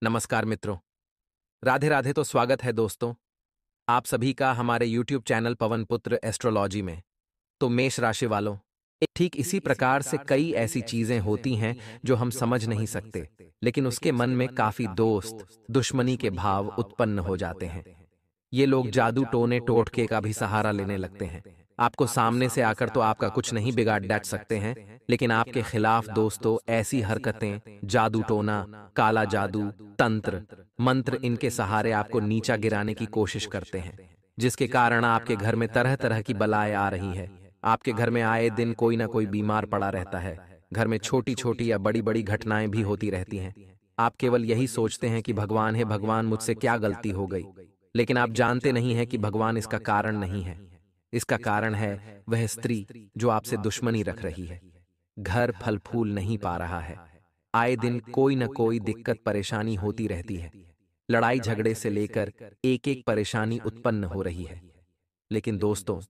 नमस्कार मित्रों। राधे राधे। तो स्वागत है दोस्तों आप सभी का हमारे YouTube चैनल पवन पुत्र एस्ट्रोलॉजी में। तो मेष राशि वालों, ठीक इसी प्रकार से कई ऐसी चीजें होती हैं जो हम समझ नहीं सकते, लेकिन उसके मन में काफी दोस्त दुश्मनी के भाव उत्पन्न हो जाते हैं। ये लोग जादू टोने टोटके का भी सहारा लेने लगते हैं। आपको सामने से आकर तो आपका कुछ नहीं बिगाड़ डाट सकते हैं, लेकिन आपके खिलाफ दोस्तों ऐसी हरकतें, जादू टोना, काला जादू, तंत्र मंत्र, इनके सहारे आपको नीचा गिराने की कोशिश करते हैं, जिसके कारण आपके घर में तरह तरह की बलाएं आ रही है। आपके घर में आए दिन कोई ना कोई बीमार पड़ा रहता है। घर में छोटी छोटी या बड़ी बड़ी घटनाएं भी होती रहती हैं। आप केवल यही सोचते हैं कि भगवान है भगवान, मुझसे क्या गलती हो गई, लेकिन आप जानते नहीं हैं कि भगवान इसका कारण नहीं है। इसका कारण है वह स्त्री जो आपसे दुश्मनी रख रही है। घर फल फूल नहीं पा रहा है। आए दिन कोई न कोई दिक्कत परेशानी होती रहती है। लड़ाई झगड़े से लेकर एक एक परेशानी उत्पन्न हो रही है। लेकिन दोस्तों,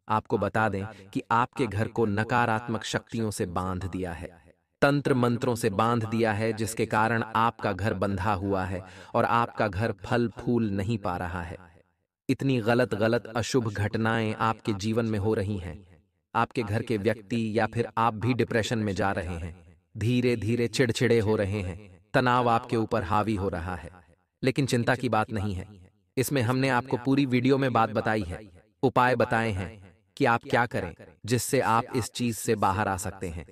आपको बता दें कि आपके घर को नकारात्मक शक्तियों से बांध दिया है, तंत्र मंत्रों से बांध दिया है, जिसके कारण आपका घर बंधा हुआ है और आपका घर फल फूल नहीं पा रहा है। इतनी गलत गलत अशुभ घटनाएं आपके जीवन में हो रही हैं। आपके घर के व्यक्ति या फिर आप भी डिप्रेशन में जा रहे हैं। धीरे धीरे चिड़चिड़े हो रहे हैं। तनाव आपके ऊपर हावी हो रहा है। लेकिन चिंता की बात नहीं है। इसमें हमने आपको पूरी वीडियो में बात बताई है, उपाय बताए हैं कि आप क्या करें जिससे आप इस चीज से बाहर आ सकते हैं।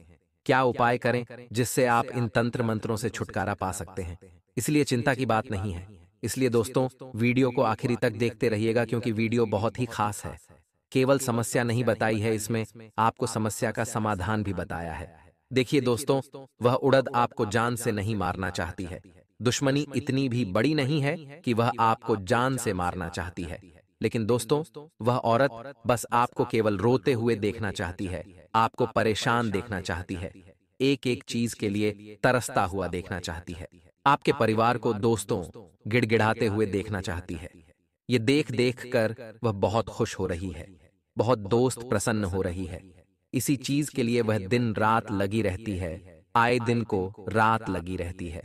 क्या उपाय करें जिससे आप इन तंत्र मंत्रों से छुटकारा पा सकते हैं। इसलिए चिंता की बात नहीं है। इसलिए दोस्तों, वीडियो को आखिरी तक देखते रहिएगा, क्योंकि वीडियो बहुत ही खास है। केवल समस्या नहीं बताई है, इसमें आपको समस्या का समाधान भी बताया है। देखिए दोस्तों, वह उड़द आपको जान से नहीं मारना चाहती है। दुश्मनी इतनी भी बड़ी नहीं है कि वह आपको जान से मारना चाहती है। लेकिन दोस्तों, वह औरत बस आपको केवल रोते हुए देखना चाहती है, आपको परेशान देखना चाहती है, एक एक चीज के लिए तरसता हुआ देखना चाहती है। आपके परिवार को दोस्तों गिड़गिड़ाते हुए देखना चाहती है। ये देख देख कर वह बहुत खुश हो रही है, बहुत दोस्त प्रसन्न हो रही है। इसी चीज के लिए वह दिन रात लगी रहती है। आए दिन को रात लगी रहती है।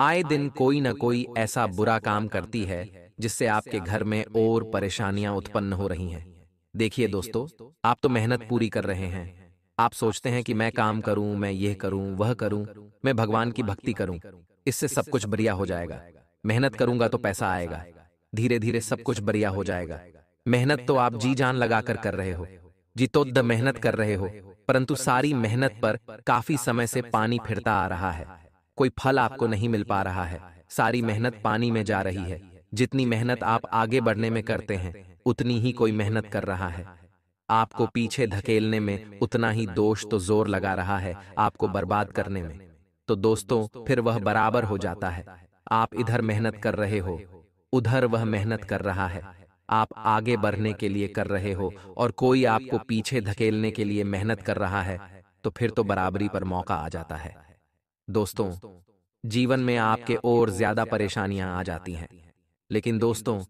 आए दिन कोई न कोई ऐसा बुरा काम करती है जिससे आपके घर में और परेशानियां उत्पन्न हो रही हैं। देखिए दोस्तों, आप तो मेहनत पूरी कर रहे हैं। आप सोचते हैं कि मैं काम करूं, मैं यह करूं, वह करूं, मैं भगवान की भक्ति करूं, इससे सब कुछ बढ़िया हो जाएगा। मेहनत करूंगा तो पैसा आएगा, धीरे धीरे सब कुछ बढ़िया हो जाएगा। मेहनत तो आप जी जान लगाकर कर रहे हो, जी मेहनत कर रहे हो, परंतु सारी मेहनत पर काफी समय से पानी फिरता आ रहा है। कोई फल आपको नहीं मिल पा रहा है। सारी मेहनत पानी में जा रही है। जितनी मेहनत आप आगे बढ़ने में करते हैं, उतनी ही कोई मेहनत कर रहा है। आपको पीछे धकेलने में उतना ही दोष तो जोर लगा रहा है आपको बर्बाद करने में। तो दोस्तों, फिर वह बराबर हो जाता है। आप इधर मेहनत कर रहे हो, उधर वह मेहनत कर रहा है। आप आगे बढ़ने के लिए कर रहे हो और कोई आपको पीछे धकेलने के लिए मेहनत कर रहा है, तो फिर तो बराबरी पर मौका आ जाता है। दोस्तों, जीवन में आपके और ज्यादा परेशानियां आ जाती हैं। लेकिन दोस्तों,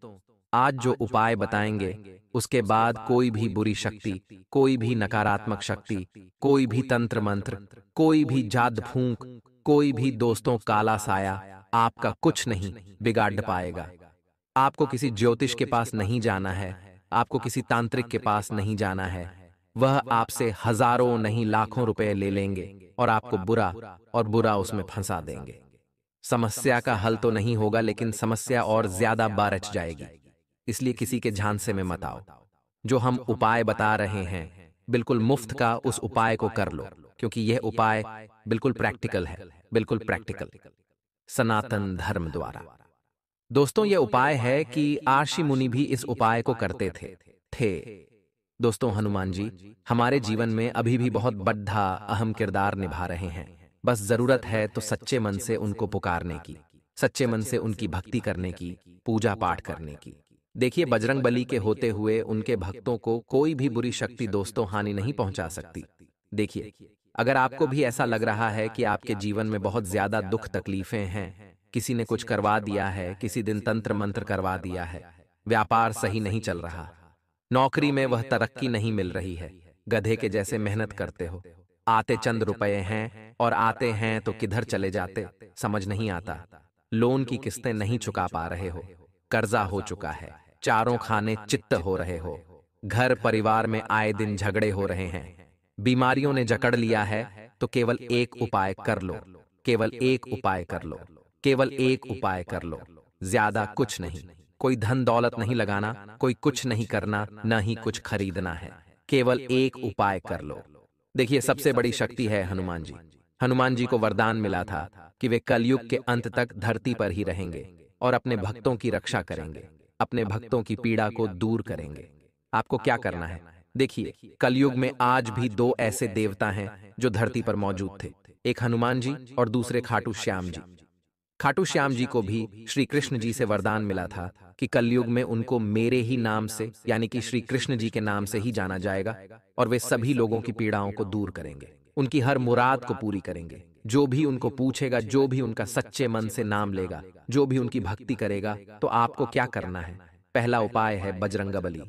आज जो उपाय बताएंगे, उसके बाद कोई भी बुरी शक्ति, कोई भी नकारात्मक शक्ति, कोई भी तंत्र मंत्र, कोई भी जाद फूंक, कोई भी दोस्तों काला साया आपका कुछ नहीं बिगाड़ पाएगा। आपको किसी ज्योतिष के पास नहीं जाना है, आपको किसी तांत्रिक के पास नहीं जाना है। वह आपसे हजारों नहीं लाखों रुपए ले लेंगे और आपको बुरा और बुरा उसमें फंसा देंगे। समस्या का हल तो नहीं होगा, लेकिन समस्या और ज्यादा बारच जाएगी। इसलिए किसी के झांसे में मत आओ। जो हम उपाय बता रहे हैं, बिल्कुल मुफ्त का उस उपाय को कर लो, क्योंकि यह उपाय बिल्कुल प्रैक्टिकल है, बिल्कुल प्रैक्टिकल, सनातन धर्म द्वारा। दोस्तों, यह उपाय है कि आर्षि मुनि भी इस उपाय को करते थे। दोस्तों, हनुमान जी हमारे जीवन में अभी भी बहुत बड़ा अहम किरदार निभा रहे हैं। बस जरूरत है तो सच्चे मन से उनको पुकारने की, सच्चे मन से उनकी भक्ति करने की, पूजा पाठ करने की। देखिए, बजरंग बली के होते हुए उनके भक्तों को कोई भी बुरी शक्ति दोस्तों हानि नहीं पहुंचा सकती। देखिए, अगर आपको भी ऐसा लग रहा है कि आपके जीवन में बहुत ज्यादा दुख तकलीफें हैं, किसी ने कुछ करवा दिया है, किसी दिन तंत्र मंत्र करवा दिया है, व्यापार सही नहीं चल रहा, नौकरी में वह तरक्की नहीं मिल रही है, गधे के जैसे मेहनत करते हो, आते चंद रुपए हैं और आते हैं तो किधर चले जाते समझ नहीं आता, लोन की किस्तें नहीं चुका पा रहे हो, कर्जा हो चुका है, चारों खाने चित्त हो रहे हो, घर परिवार में आए दिन झगड़े हो रहे हैं, बीमारियों ने जकड़ लिया है, तो केवल एक उपाय कर लो, केवल एक उपाय कर लो, केवल एक उपाय कर लो, ज्यादा कुछ नहीं। कोई धन दौलत नहीं लगाना, कोई कुछ नहीं करना, न ही कुछ खरीदना है, केवल एक उपाय कर लो। देखिए, सबसे बड़ी शक्ति है हनुमान जी। हनुमान जी को वरदान मिला था कि वे कलयुग के अंत तक धरती पर ही रहेंगे और अपने भक्तों की रक्षा करेंगे, अपने भक्तों की पीड़ा को दूर करेंगे। आपको क्या करना है? देखिए, कलयुग में आज भी दो ऐसे देवता हैं जो धरती पर मौजूद थे, एक हनुमान जी और दूसरे खाटू श्याम जी। खाटू श्याम जी को भी श्री कृष्ण जी से वरदान मिला था कि कलयुग में उनको मेरे ही नाम से, यानी कि श्री कृष्ण जी के नाम से ही जाना जाएगा और वे सभी लोगों की पीड़ाओं को दूर करेंगे, उनकी हर मुराद को पूरी करेंगे। जो भी उनको पूछेगा, जो भी उनका सच्चे मन से नाम लेगा, जो भी उनकी भक्ति करेगा, तो आपको क्या करना है? पहला उपाय है बजरंगबली।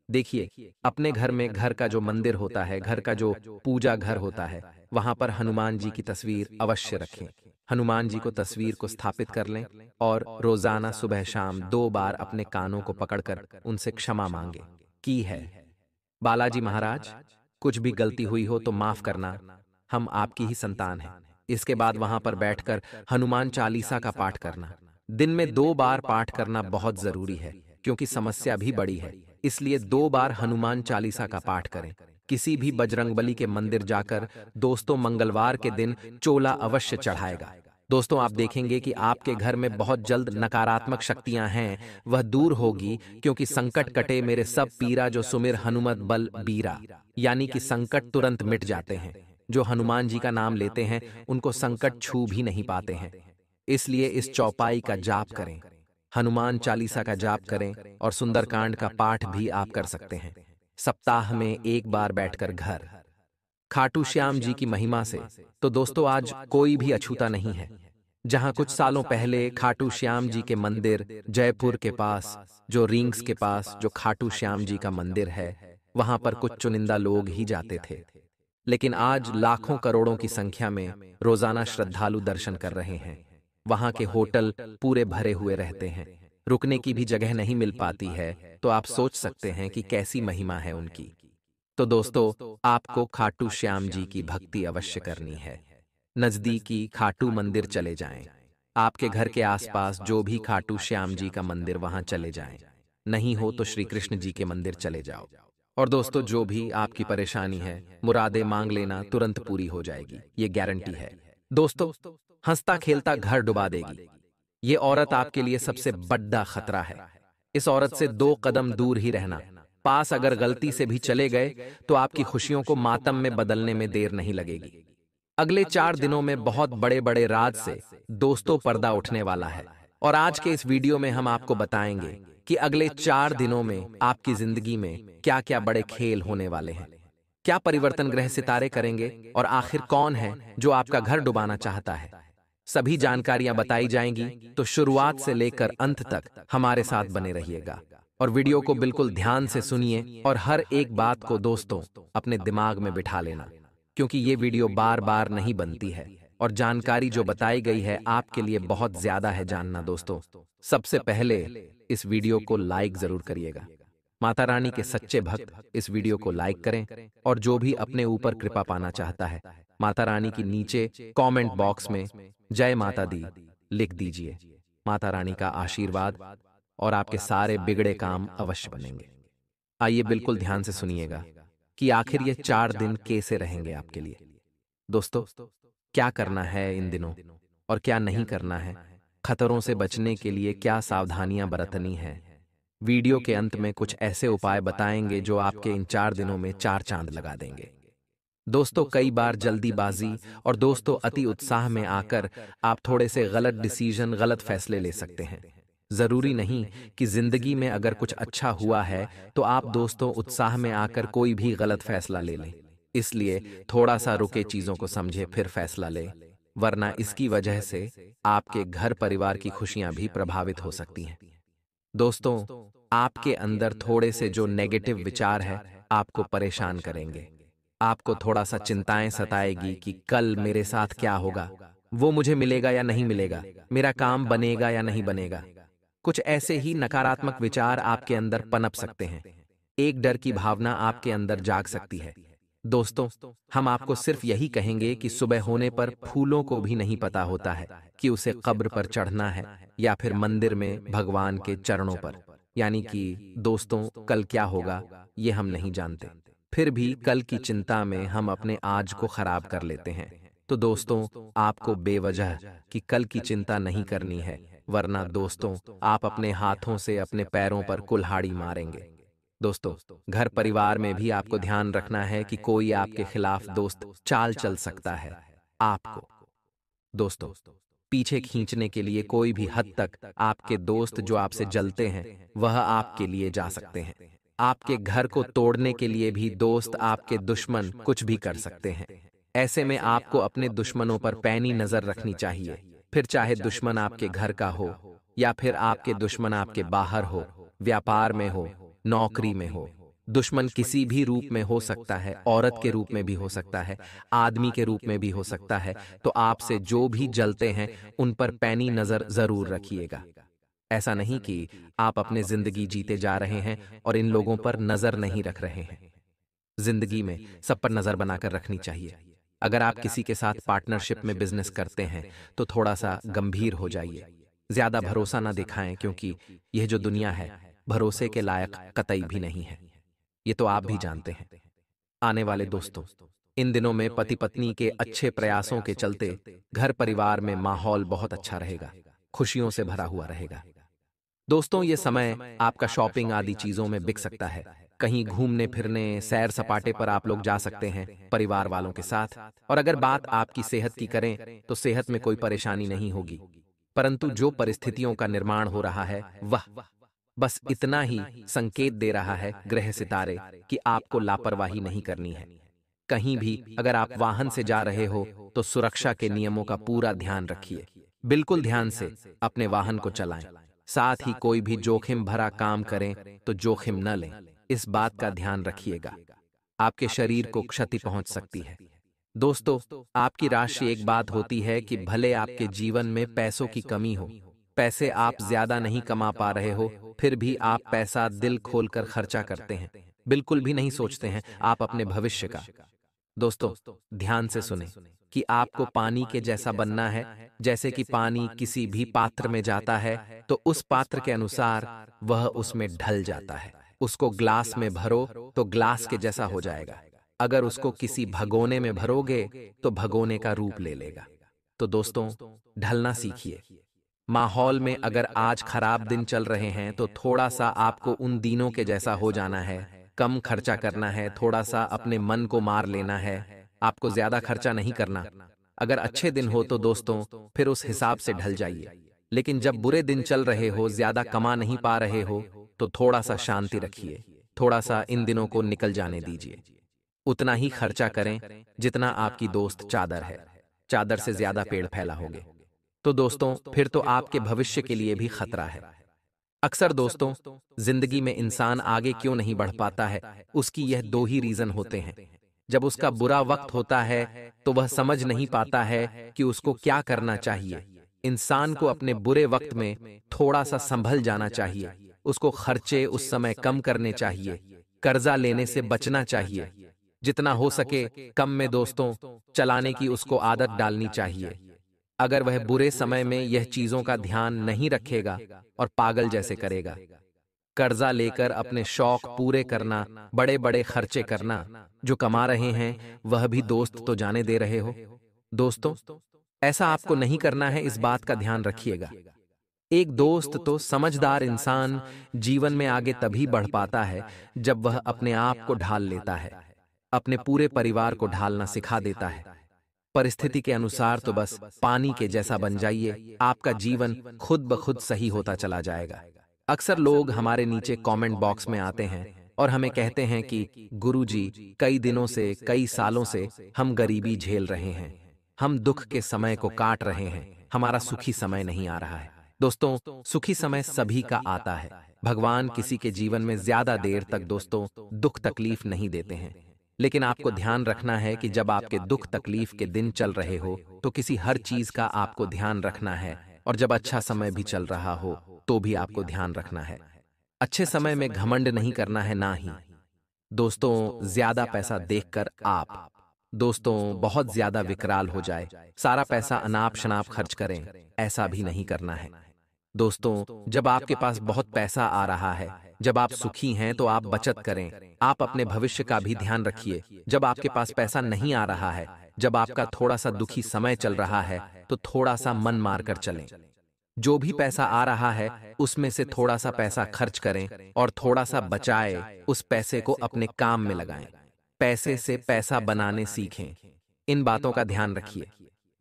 देखिए, अपने घर में, घर का जो मंदिर होता है, घर का जो पूजा घर होता है, वहां पर हनुमान जी की तस्वीर अवश्य रखें। हनुमान जी को तस्वीर को स्थापित कर लें और रोजाना सुबह शाम 2 बार अपने कानों को पकड़कर उनसे क्षमा मांगे की है, बालाजी महाराज, कुछ भी गलती हुई हो तो माफ करना, हम आपकी ही संतान हैं। इसके बाद वहां पर बैठकर हनुमान चालीसा का पाठ करना। दिन में 2 बार पाठ करना बहुत जरूरी है, क्योंकि समस्या भी बड़ी है, इसलिए 2 बार हनुमान चालीसा का पाठ करें। किसी भी बजरंगबली के मंदिर जाकर दोस्तों मंगलवार के दिन चोला अवश्य चढ़ाएगा। दोस्तों, आप देखेंगे कि आपके घर में बहुत जल्द नकारात्मक शक्तियां हैं, वह दूर होगी, क्योंकि संकट कटे मेरे सब पीरा, जो सुमिर हनुमत बल बीरा, यानी कि संकट तुरंत मिट जाते हैं। जो हनुमान जी का नाम लेते हैं उनको संकट छू भी नहीं पाते हैं। इसलिए इस चौपाई का जाप करें, हनुमान चालीसा का जाप करें और सुंदरकांड का पाठ भी आप कर सकते हैं। सप्ताह में 1 बार बैठकर घर खाटू श्याम जी की महिमा से तो दोस्तों आज कोई भी अछूता नहीं है। जहां कुछ सालों पहले खाटू श्याम जी के मंदिर जयपुर के पास, जो रिंग्स के पास जो खाटू श्याम जी का मंदिर है, वहां पर कुछ चुनिंदा लोग ही जाते थे, लेकिन आज लाखों करोड़ों की संख्या में रोजाना श्रद्धालु दर्शन कर रहे हैं। वहां के होटल पूरे भरे हुए रहते हैं, रुकने की भी जगह नहीं मिल पाती है, तो आप सोच सकते हैं कि कैसी महिमा है उनकी। तो दोस्तों, आपको खाटू श्याम जी की भक्ति अवश्य करनी है। नजदीकी खाटू मंदिर चले जाएं। आपके घर के आसपास जो भी खाटू श्याम जी का मंदिर, वहां चले जाएं। नहीं हो तो श्री कृष्ण जी के मंदिर चले जाओ। और दोस्तों, जो भी आपकी परेशानी है, मुरादे मांग लेना, तुरंत पूरी हो जाएगी, ये गारंटी है। दोस्तों, हंसता खेलता घर डुबा देगी ये औरत आपके लिए सबसे बड़ा खतरा है। इस औरत से 2 कदम दूर ही रहना। पास अगर गलती से भी चले गए तो आपकी खुशियों को मातम में बदलने में देर नहीं लगेगी। अगले 4 दिनों में बहुत बड़े बड़े राज से दोस्तों पर्दा उठने वाला है, और आज के इस वीडियो में हम आपको बताएंगे कि अगले 4 दिनों में आपकी जिंदगी में क्या क्या बड़े खेल होने वाले हैं, क्या परिवर्तन ग्रह सितारे करेंगे, और आखिर कौन है जो आपका घर डुबाना चाहता है। सभी जानकारियां बताई जाएंगी, तो शुरुआत से लेकर अंत तक हमारे साथ बने रहिएगा और वीडियो को बिल्कुल ध्यान से सुनिए और हर एक बात को दोस्तों अपने दिमाग में बिठा लेना, क्योंकि ये वीडियो बार बार नहीं बनती है और जानकारी जो बताई गई है आपके लिए बहुत ज्यादा है जानना। दोस्तों, सबसे पहले इस वीडियो को लाइक जरूर करिएगा। माता रानी के सच्चे भक्त इस वीडियो को लाइक करें, और जो भी अपने ऊपर कृपा पाना चाहता है, माता रानी की नीचे कमेंट बॉक्स में जय माता दी लिख दीजिए। माता रानी का आशीर्वाद और आपके सारे बिगड़े काम अवश्य बनेंगे। आइए बिल्कुल ध्यान से सुनिएगा कि आखिर ये 4 दिन कैसे रहेंगे आपके लिए। दोस्तों, क्या करना है इन दिनों और क्या नहीं करना है, खतरों से बचने के लिए क्या सावधानियां बरतनी है, वीडियो के अंत में कुछ ऐसे उपाय बताएंगे जो आपके इन 4 दिनों में 4 चांद लगा देंगे। दोस्तों, कई बार जल्दीबाजी और दोस्तों अति उत्साह में आकर आप थोड़े से गलत डिसीजन, गलत फैसले ले सकते हैं। जरूरी नहीं कि जिंदगी में अगर कुछ अच्छा हुआ है तो आप दोस्तों उत्साह में आकर कोई भी गलत फैसला ले लें। इसलिए थोड़ा सा रुके, चीजों को समझे फिर फैसला ले, वरना इसकी वजह से आपके घर परिवार की खुशियां भी प्रभावित हो सकती हैं। दोस्तों, आपके अंदर थोड़े से जो नेगेटिव विचार है आपको परेशान करेंगे। आपको थोड़ा सा चिंताएं सताएगी कि कल मेरे साथ क्या होगा, वो मुझे मिलेगा या नहीं मिलेगा, मेरा काम बनेगा या नहीं बनेगा। कुछ ऐसे ही नकारात्मक विचार आपके अंदर पनप सकते हैं। एक डर की भावना आपके अंदर जाग सकती है। दोस्तों, हम आपको सिर्फ यही कहेंगे कि सुबह होने पर फूलों को भी नहीं पता होता है कि उसे कब्र पर चढ़ना है या फिर मंदिर में भगवान के चरणों पर। यानी कि दोस्तों, कल क्या होगा ये हम नहीं जानते। फिर भी कल की चिंता में हम अपने आज को खराब कर लेते हैं। तो दोस्तों, आपको बेवजह कि कल की चिंता नहीं करनी है, वरना दोस्तों आप अपने हाथों से अपने पैरों पर कुल्हाड़ी मारेंगे। दोस्तों, घर परिवार में भी आपको ध्यान रखना है कि कोई आपके खिलाफ दोस्त चाल चल सकता है। आपको दोस्तों पीछे खींचने के लिए कोई भी हद तक आपके दोस्त जो आपसे जलते हैं वह आपके लिए जा सकते हैं। आपके घर को तोड़ने के लिए भी दोस्त आपके दुश्मन कुछ भी कर सकते हैं। ऐसे में आपको अपने दुश्मनों पर पैनी नजर रखनी चाहिए, फिर चाहे दुश्मन आपके घर का हो या फिर आपके दुश्मन आपके बाहर हो, व्यापार में हो, नौकरी में हो। दुश्मन किसी भी रूप में हो सकता है, औरत के रूप में भी हो सकता है, आदमी के रूप में भी हो सकता है। तो आपसे जो भी जलते हैं उन पर पैनी नजर जरूर रखिएगा। ऐसा नहीं कि आप अपने जिंदगी जीते जा रहे हैं और इन लोगों पर नजर नहीं रख रहे हैं। जिंदगी में सब पर नजर बनाकर रखनी चाहिए। अगर आप किसी के साथ पार्टनरशिप में बिजनेस करते हैं तो थोड़ा सा गंभीर हो जाइए। ज्यादा भरोसा ना दिखाएं, क्योंकि यह जो दुनिया है भरोसे के लायक कतई भी नहीं है। ये तो आप भी जानते हैं। आने वाले दोस्तों, इन दिनों में पति पत्नी के अच्छे प्रयासों के चलते घर परिवार में माहौल बहुत अच्छा रहेगा, खुशियों से भरा हुआ रहेगा। दोस्तों, ये समय आपका शॉपिंग आदि चीजों में बिक सकता है। कहीं घूमने फिरने, सैर सपाटे पर आप लोग जा सकते हैं परिवार वालों के साथ। और अगर बात आपकी सेहत की करें तो सेहत में कोई परेशानी नहीं होगी, परंतु जो परिस्थितियों का निर्माण हो रहा है वह बस इतना ही संकेत दे रहा है ग्रह सितारे कि आपको लापरवाही नहीं करनी है। कहीं भी अगर आप वाहन से जा रहे हो तो सुरक्षा के नियमों का पूरा ध्यान रखिए। बिल्कुल ध्यान से अपने वाहन को चलाएं। साथ ही कोई भी जोखिम भरा काम करें तो जोखिम न लें, इस बात का ध्यान रखिएगा। आपके शरीर को क्षति पहुंच सकती है। दोस्तों, आपकी राशि एक बात होती है कि भले आपके जीवन में पैसों की कमी हो, पैसे आप ज्यादा नहीं कमा पा रहे हो, फिर भी आप पैसा दिल खोलकर खर्चा करते हैं, बिल्कुल भी नहीं सोचते हैं आप अपने भविष्य का। दोस्तों, ध्यान से सुने कि आपको पानी के जैसा बनना है। जैसे कि पानी किसी भी पात्र में जाता है तो उस पात्र के अनुसार वह उसमें ढल जाता है। उसको ग्लास में भरो तो ग्लास के जैसा हो जाएगा। अगर उसको किसी भगोने में भरोगे तो भगोने का रूप ले लेगा। तो दोस्तों, ढलना सीखिए। माहौल में अगर आज खराब दिन चल रहे हैं तो थोड़ा सा आपको उन दिनों के जैसा हो जाना है, कम खर्चा करना है, थोड़ा सा अपने मन को मार लेना है। आपको ज्यादा खर्चा नहीं करना। अगर अच्छे दिन हो तो दोस्तों फिर उस हिसाब से ढल जाइए, लेकिन जब बुरे दिन चल रहे हो, ज्यादा कमा नहीं पा रहे हो, तो थोड़ा सा शांति रखिए, थोड़ा सा इन दिनों को निकल जाने दीजिए। उतना ही खर्चा करें जितना आपकी दोस्त चादर है, चादर से ज्यादा पेड़ फैला होगे। तो दोस्तों, फिर तो आपके भविष्य के लिए भी खतरा है। अक्सर दोस्तों, जिंदगी में इंसान आगे क्यों नहीं बढ़ पाता है, उसकी यह दो ही रीजन होते हैं। जब उसका बुरा वक्त होता है तो वह समझ नहीं पाता है कि उसको क्या करना चाहिए। इंसान को अपने बुरे वक्त में थोड़ा सा संभल जाना चाहिए। उसको खर्चे उस समय कम करने चाहिए, कर्जा लेने से बचना चाहिए। जितना हो सके कम में दोस्तों चलाने की उसको आदत डालनी चाहिए। अगर वह बुरे समय में यह चीजों का ध्यान नहीं रखेगा और पागल जैसे करेगा, कर्जा लेकर अपने शौक पूरे करना, बड़े बड़े खर्चे करना, जो कमा रहे हैं वह भी दोस्त तो जाने दे रहे हो। दोस्तों, ऐसा आपको नहीं करना है, इस बात का ध्यान रखिएगा। एक दोस्त तो समझदार इंसान जीवन में आगे तभी बढ़ पाता है जब वह अपने आप को ढाल लेता है, अपने पूरे परिवार को ढालना सिखा देता है। परिस्थिति के अनुसार तो बस पानी के जैसा बन जाइए, आपका जीवन खुद ब खुद सही होता चला जाएगा। अक्सर लोग हमारे नीचे कमेंट बॉक्स में आते हैं और हमें कहते हैं कि गुरुजी, कई दिनों से, कई सालों से हम गरीबी झेल रहे हैं, हम दुख के समय को काट रहे हैं, हमारा सुखी समय नहीं आ रहा है। दोस्तों, सुखी समय सभी का आता है। भगवान किसी के जीवन में ज्यादा देर तक दोस्तों दुख तकलीफ नहीं देते हैं। लेकिन आपको ध्यान रखना है कि जब आपके दुख तकलीफ के दिन चल रहे हो तो किसी हर चीज का आपको ध्यान रखना है, और जब अच्छा समय भी चल रहा हो तो भी आपको ध्यान रखना है। अच्छे समय में घमंड नहीं करना है, ना ही दोस्तों ज्यादा पैसा देखकर आप दोस्तों बहुत ज्यादा विकराल हो जाए, सारा पैसा अनाप शनाप खर्च करें, ऐसा भी नहीं करना है। दोस्तों जब आपके पास बहुत पैसा आ रहा है, जब आप सुखी हैं तो आप बचत करें, आप अपने भविष्य का भी ध्यान रखिए। जब आपके पास पैसा नहीं आ रहा है, जब आपका थोड़ा सा दुखी समय चल रहा है, तो थोड़ा सा मन मारकर चलें। जो भी पैसा आ रहा है उसमें से थोड़ा सा पैसा खर्च करें और थोड़ा सा बचाए, उस पैसे को अपने काम में लगाएं। पैसे से पैसा बनाने सीखें। इन बातों का ध्यान रखिए।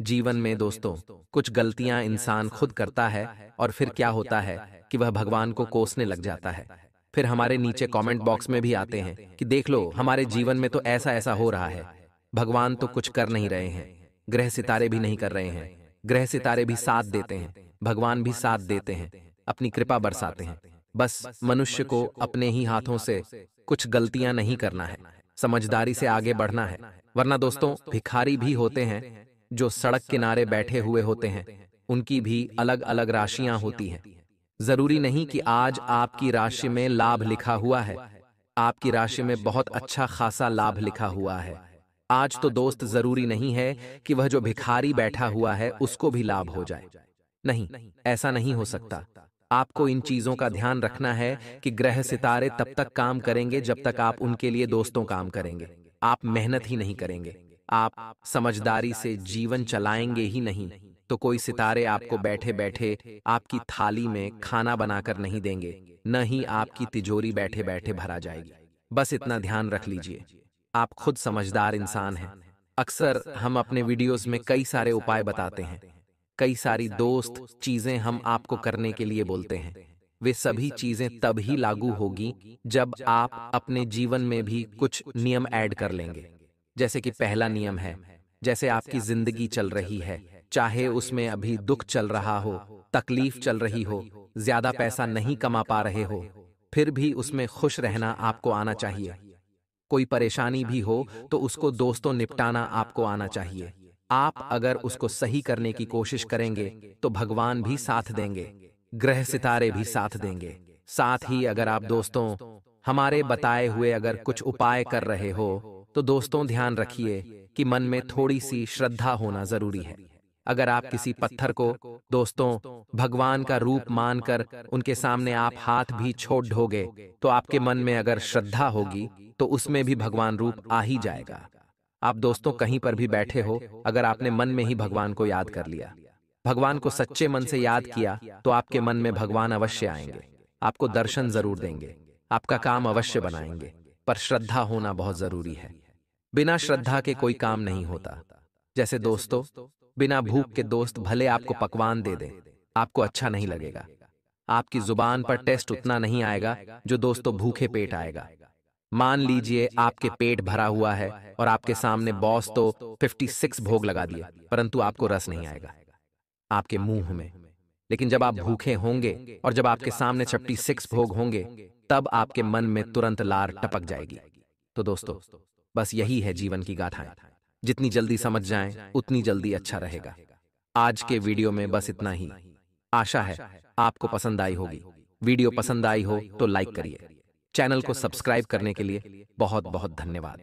जीवन में दोस्तों कुछ गलतियां इंसान खुद करता है और फिर क्या होता है कि वह भगवान को कोसने लग जाता है। फिर हमारे नीचे कमेंट बॉक्स में भी आते हैं कि देख लो हमारे जीवन में तो ऐसा ऐसा हो रहा है, भगवान तो कुछ कर नहीं रहे हैं, ग्रह सितारे भी नहीं कर रहे हैं। ग्रह सितारे भी साथ देते हैं, भगवान भी साथ देते हैं, अपनी कृपा बरसाते हैं। बस मनुष्य को अपने ही हाथों से कुछ गलतियां नहीं करना है, समझदारी से आगे बढ़ना है। वरना दोस्तों भिखारी भी होते हैं जो सड़क किनारे बैठे हुए होते हैं, उनकी भी अलग अलग राशियां होती हैं। जरूरी नहीं कि आज आपकी राशि में लाभ लिखा हुआ है, आपकी राशि में बहुत अच्छा खासा लाभ लिखा हुआ है। आज तो दोस्त जरूरी नहीं है कि वह जो भिखारी बैठा हुआ है उसको भी लाभ हो जाए। नहीं, ऐसा नहीं हो सकता। आपको इन चीजों का ध्यान रखना है कि ग्रह सितारे तब तक काम करेंगे जब तक आप उनके लिए दोस्तों काम करेंगे। आप मेहनत ही नहीं करेंगे, आप समझदारी से जीवन चलाएंगे ही नहीं, तो कोई सितारे आपको बैठे बैठे आपकी थाली में खाना बनाकर नहीं देंगे, न ही आपकी तिजोरी बैठे बैठे भरा जाएगी। बस इतना ध्यान रख लीजिए। आप खुद समझदार इंसान हैं। अक्सर हम अपने वीडियोस में कई सारे उपाय बताते हैं, कई सारी दोस्त चीजें हम आपको करने के लिए बोलते हैं। वे सभी चीजें तब ही लागू होगी जब आप अपने जीवन में भी कुछ नियम ऐड कर लेंगे। जैसे कि पहला नियम है, जैसे आपकी जिंदगी चल रही है, चाहे उसमें अभी दुख चल रहा हो, तकलीफ चल रही हो, ज्यादा पैसा नहीं कमा पा रहे हो, फिर भी उसमें खुश रहना आपको आना चाहिए। कोई परेशानी भी हो तो उसको दोस्तों निपटाना आपको आना चाहिए। आप अगर उसको सही करने की कोशिश करेंगे तो भगवान भी साथ देंगे, ग्रह सितारे भी साथ देंगे। साथ ही अगर आप दोस्तों हमारे बताए हुए अगर कुछ उपाय कर रहे हो तो दोस्तों ध्यान रखिए कि मन में थोड़ी सी श्रद्धा होना जरूरी है। अगर आप किसी पत्थर को दोस्तों भगवान का रूप मानकर उनके सामने आप हाथ भी छोड़ दोगे तो आपके मन में अगर श्रद्धा होगी तो उसमें भी भगवान रूप आ ही जाएगा। आप दोस्तों कहीं पर भी बैठे हो, अगर आपने मन में ही भगवान को याद कर लिया, भगवान को सच्चे मन से याद किया, तो आपके मन में भगवान अवश्य आएंगे, आपको दर्शन जरूर देंगे, आपका काम अवश्य बनाएंगे। पर श्रद्धा होना बहुत जरूरी है। बिना श्रद्धा के कोई काम नहीं होता। जैसे दोस्तों बिना भूख के दोस्त भले आपको पकवान दे दें, आपको अच्छा नहीं लगेगा। आपकी जुबान पर टेस्ट उतना नहीं आएगा जो दोस्तों भूखे पेट आएगा। मान लीजिए आपके पेट भरा हुआ है और आपके सामने बॉस तो 56 भोग लगा दिए, परंतु आपको रस नहीं आएगा आपके मुंह में। लेकिन जब आप भूखे होंगे और जब आपके सामने 56 भोग होंगे, तब आपके मन में तुरंत लार टपक जाएगी। तो दोस्तों बस यही है जीवन की गाथाएं। जितनी जल्दी समझ जाएं उतनी जल्दी अच्छा रहेगा। आज के वीडियो में बस इतना ही। आशा है आपको पसंद आई होगी। वीडियो पसंद आई हो तो लाइक करिए। चैनल को सब्सक्राइब करने के लिए बहुत बहुत धन्यवाद।